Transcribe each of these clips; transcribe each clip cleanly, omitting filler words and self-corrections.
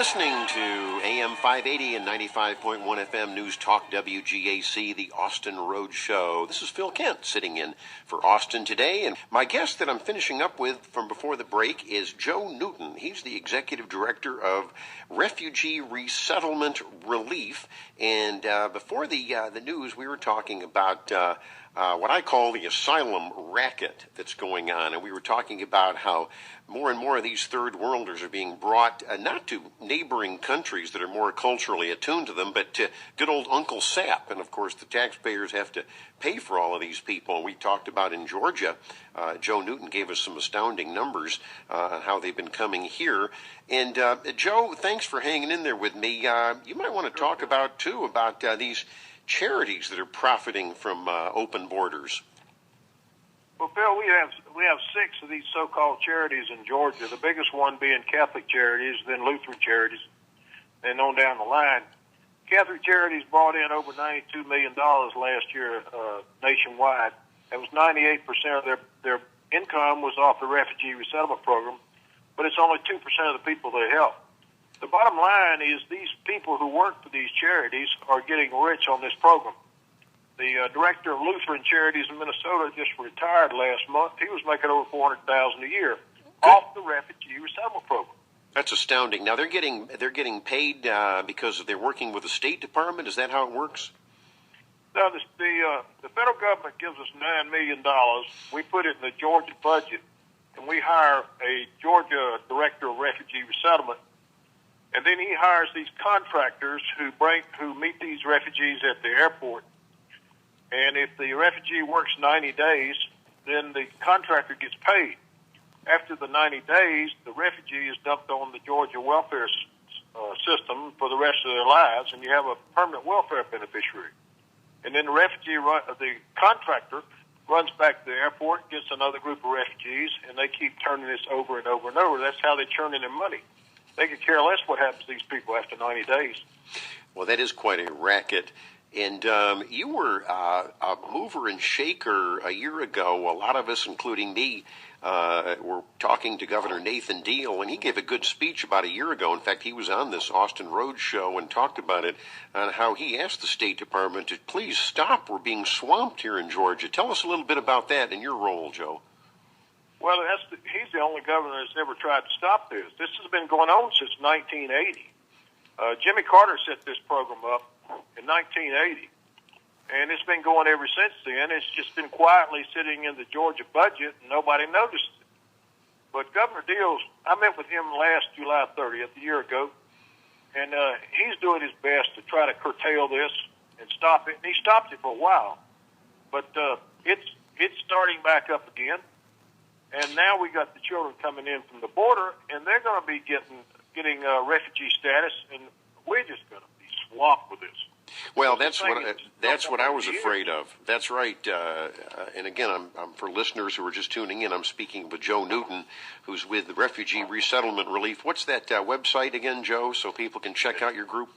listening to AM 580 and 95.1 FM News Talk WGAC, the Austin Rhodes Show. This is Phil Kent sitting in for Austin today, and my guest that I'm finishing up with from before the break is Joe Newton. He's the Executive Director of Refugee Resettlement Relief, and before the news, we were talking about what I call the asylum racket that's going on. And we were talking about how more and more of these third worlders are being brought not to neighboring countries that are more culturally attuned to them, but to good old Uncle Sap. And of course, the taxpayers have to pay for all of these people. And we talked about in Georgia, Joe Newton gave us some astounding numbers on how they've been coming here. And Joe, thanks for hanging in there with me. You might want to talk about, too, about these charities that are profiting from open borders. Well, Phil, we have 6 of these so-called charities in Georgia. The biggest one being Catholic Charities, then Lutheran Charities, and on down the line. Catholic Charities brought in over $92 million last year nationwide. That was 98% of their income was off the Refugee Resettlement Program, but it's only 2% of the people they help. The bottom line is these people who work for these charities are getting rich on this program. The director of Lutheran Charities in Minnesota just retired last month. He was making over $400,000 a year off the Refugee Resettlement Program. That's astounding. Now they're getting paid because they're working with the State Department. Is that how it works? No, the federal government gives us $9 million. We put it in the Georgia budget, and we hire a Georgia director of refugee resettlement. And then he hires these contractors who meet these refugees at the airport. And if the refugee works 90 days, then the contractor gets paid. After the 90 days, the refugee is dumped on the Georgia welfare system for the rest of their lives, and you have a permanent welfare beneficiary. And then the contractor runs back to the airport, gets another group of refugees, and they keep turning this over and over and over. That's how they churn in their money. They could care less what happens to these people after 90 days. Well, that is quite a racket. And you were a mover and shaker a year ago. A lot of us, including me, were talking to Governor Nathan Deal, and he gave a good speech about a year ago. In fact, he was on this Austin Rhodes show and talked about it, on how he asked the State Department to please stop. We're being swamped here in Georgia. Tell us a little bit about that and your role, Joe. Well, he's the only governor that's ever tried to stop this. This has been going on since 1980. Jimmy Carter set this program up in 1980, and it's been going ever since then. It's just been quietly sitting in the Georgia budget, and nobody noticed it. But Governor Deals, I met with him last July 30th, a year ago, and he's doing his best to try to curtail this and stop it. And he stopped it for a while, but it's starting back up again. And now we got the children coming in from the border, and they're going to be getting refugee status, and we're just going to be swamped with this. Well, that's what I was afraid of. That's right. And again, I'm for listeners who are just tuning in, I'm speaking with Joe Newton, who's with the Refugee Resettlement Relief. What's that website again, Joe, so people can check out your group?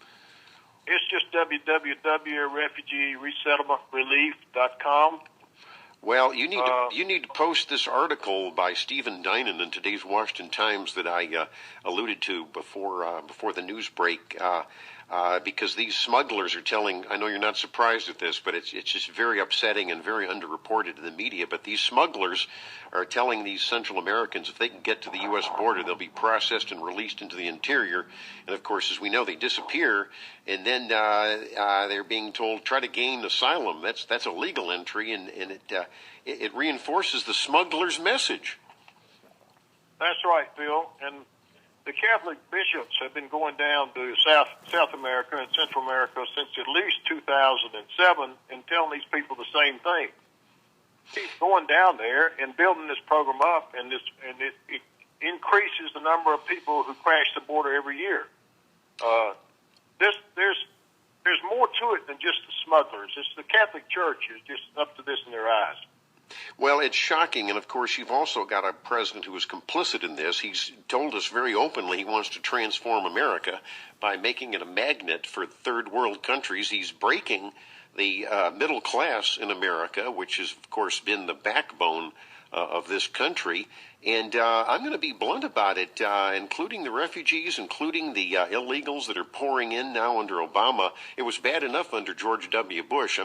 It's just www.refugeeresettlementrelief.com. Well, you need to post this article by Stephen Dinan in today's Washington Times that I alluded to before the news break, because these smugglers are telling. I know you're not surprised at this, but it's just very upsetting and very underreported in the media. But these smugglers are telling these Central Americans if they can get to the U.S. border, they'll be processed and released into the interior. And of course, as we know, they disappear, and then they're being told try to gain asylum. That's a legal entry, and it reinforces the smuggler's message. That's right, Phil. And the Catholic bishops have been going down to South America and Central America since at least 2007 and telling these people the same thing. Keep going down there and building this program up, and it increases the number of people who crash the border every year. There's more to it than just the smugglers. It's the Catholic Church is just up to this in their eyes. Well, it's shocking, and of course you've also got a president who is complicit in this. He's told us very openly he wants to transform America by making it a magnet for third world countries. He's breaking the middle class in America, which has, of course, been the backbone of this country. And I'm going to be blunt about it, including the refugees, including the illegals that are pouring in now under Obama. It was bad enough under George W. Bush.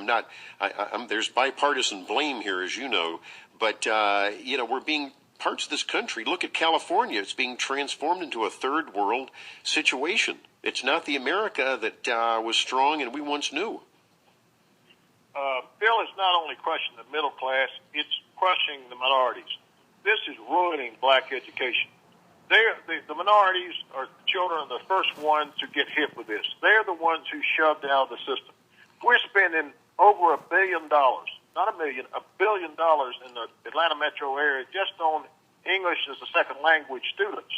There's bipartisan blame here, as you know. But, we're being parts of this country. Look at California. It's being transformed into a third world situation. It's not the America that was strong and we once knew. Bill, is not only crushing the middle class, it's crushing the minorities. This is ruining black education. The minorities or children are the first ones to get hit with this. They're the ones who shoved out of the system. We're spending over $1 billion, not $1 million, $1 billion in the Atlanta metro area just on English as a second language students.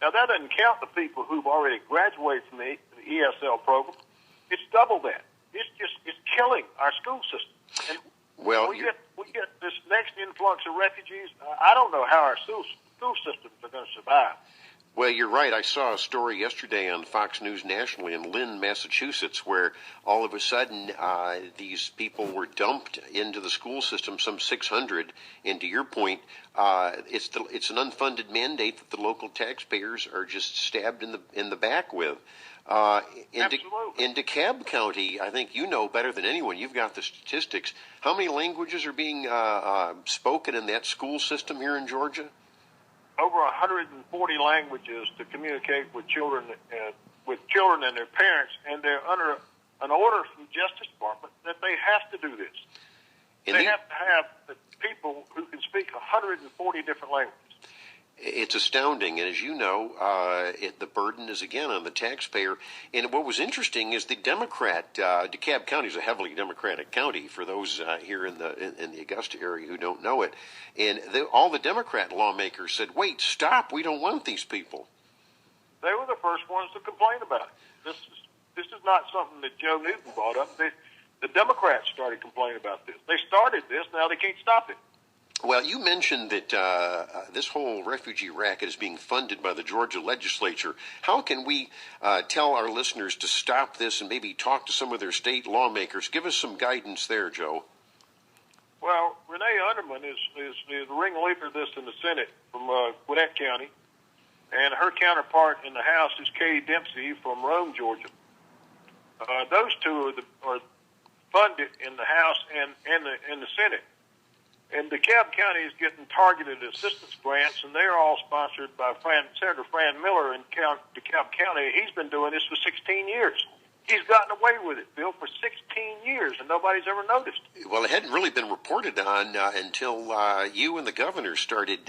Now, that doesn't count the people who've already graduated from the ESL program. It's double that. It's killing our school system. And well, we get this next influx of refugees. I don't know how our school systems are going to survive. Well, you're right. I saw a story yesterday on Fox News nationally in Lynn, Massachusetts, where all of a sudden these people were dumped into the school system, some 600. And to your point, it's an unfunded mandate that the local taxpayers are just stabbed in the back with. In DeKalb County, I think you know better than anyone. You've got the statistics. How many languages are being spoken in that school system here in Georgia? Over 140 languages to communicate with children and their parents, and they're under an order from the Justice Department that they have to do this. They have to have the people who can speak 140 different languages. It's astounding, and as you know, the burden is again on the taxpayer. And what was interesting is the Democrat, DeKalb County is a heavily Democratic county for those here in the Augusta area who don't know it. And all the Democrat lawmakers said, "Wait, stop! We don't want these people." They were the first ones to complain about it. This is not something that Joe Newton brought up. The Democrats started complaining about this. They started this. Now they can't stop it. Well, you mentioned that this whole refugee racket is being funded by the Georgia legislature. How can we tell our listeners to stop this and maybe talk to some of their state lawmakers? Give us some guidance there, Joe. Well, Renee Underman is the ringleader of this in the Senate from Gwinnett County, and her counterpart in the House is Katie Dempsey from Rome, Georgia. Those two are funded in the House and in the Senate. And DeKalb County is getting targeted assistance grants, and they're all sponsored by Senator Fran Miller in DeKalb County. He's been doing this for 16 years. He's gotten away with it, Bill, for 16 years, and nobody's ever noticed. Well, it hadn't really been reported on until you and the governor started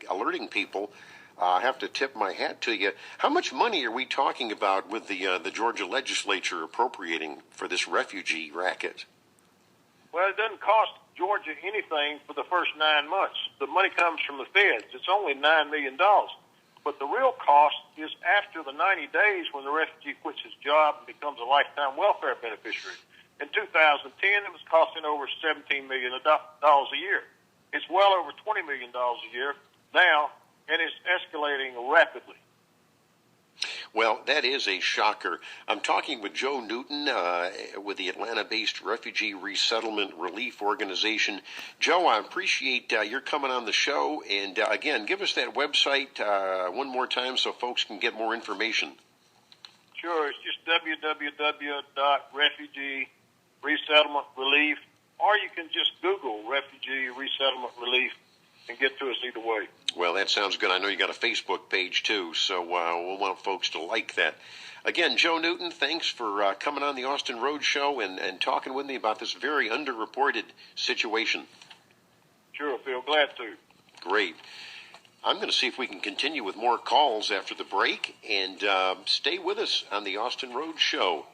alerting people. I have to tip my hat to you. How much money are we talking about with the Georgia legislature appropriating for this refugee racket? Well, it doesn't cost Georgia anything for the first 9 months. The money comes from the feds. It's only $9 million. But the real cost is after the 90 days when the refugee quits his job and becomes a lifetime welfare beneficiary. In 2010, it was costing over $17 million a year. It's well over $20 million a year now, and it's escalating rapidly. Well, that is a shocker. I'm talking with Joe Newton with the Atlanta-based Refugee Resettlement Relief Organization. Joe, I appreciate your coming on the show. And again, give us that website one more time so folks can get more information. Sure. It's just www.refugeeresettlementrelief, or you can just Google Refugee Resettlement Relief and get to us either way. Well, that sounds good. I know you got a Facebook page, too, so we'll want folks to like that. Again, Joe Newton, thanks for coming on the Austin Rhodes Show and talking with me about this very underreported situation. Sure, Phil. Glad to. Great. I'm going to see if we can continue with more calls after the break, and stay with us on the Austin Rhodes Show.